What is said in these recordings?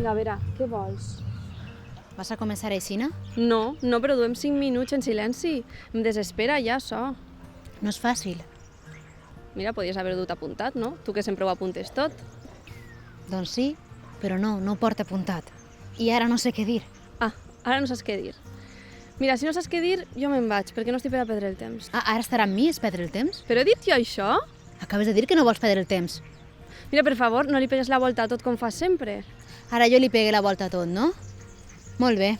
Vinga, a veure, què vols? Vas a començar així, no? No, però duem 5 minuts en silenci. Em desespera ja, això. No és fàcil. Mira, podries haver dut apuntat, no? Tu que sempre ho apuntes tot. Doncs sí, però no ho porta apuntat. I ara no sé què dir. Ah, ara no saps què dir. Mira, si no saps què dir, jo me'n vaig, perquè no estic per a perdre el temps. Ah, ara estarà amb mi, és perdre el temps? Però he dit jo això? Acabes de dir que no vols perdre el temps. Mira, per favor, no li pegues la volta a tot com fas sempre. Ara jo li pegué la volta a tot, no? Molt bé.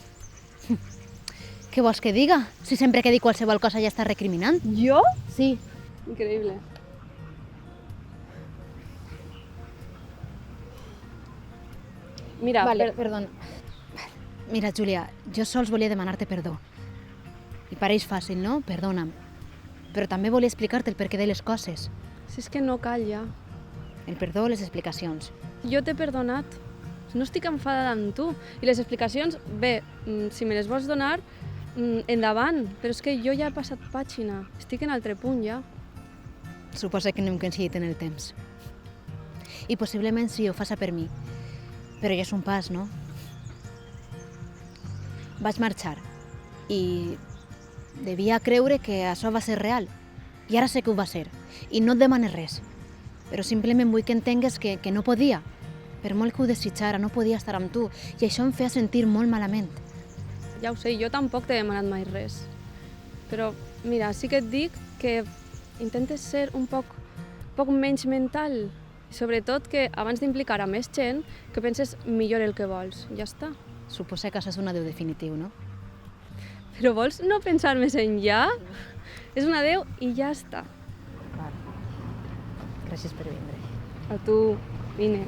Què vols que diga? Si sempre que dic qualsevol cosa ja està recriminant. Jo? Sí. Increïble. Mira, Perdona. Mira, Júlia, jo sols volia demanar-te perdó. I pareix fàcil, no? Perdona'm. Però també volia explicar-te el perquè de les coses. si és que no cal ja. El perdó o les explicacions. Jo t'he perdonat. No estic enfadada amb tu. I les explicacions, bé, si me les vols donar, endavant. Però és que jo ja he passat pàgina. Estic en altre punt ja. Suposa que no hem coincidit en el temps. I possiblement sí, ho faça per mi. Però ja és un pas, no? Vaig marxar i devia creure que això va ser real. I ara sé que ho va ser. I no et demanes res. Però simplement vull que entengues que no podia. Per molt que ho desitjara, no podia estar amb tu. I això em feia sentir molt malament. Ja ho sé, jo tampoc t'he demanat mai res. Però, mira, sí que et dic que intentes ser un poc menys mental. I sobretot que abans d'implicar a més gent, que penses millor el que vols. Ja està. Suposa que això és un adéu definitiu, no? Però vols no pensar més enllà? És un adéu i ja està. Gràcies per vindre. A tu, vine.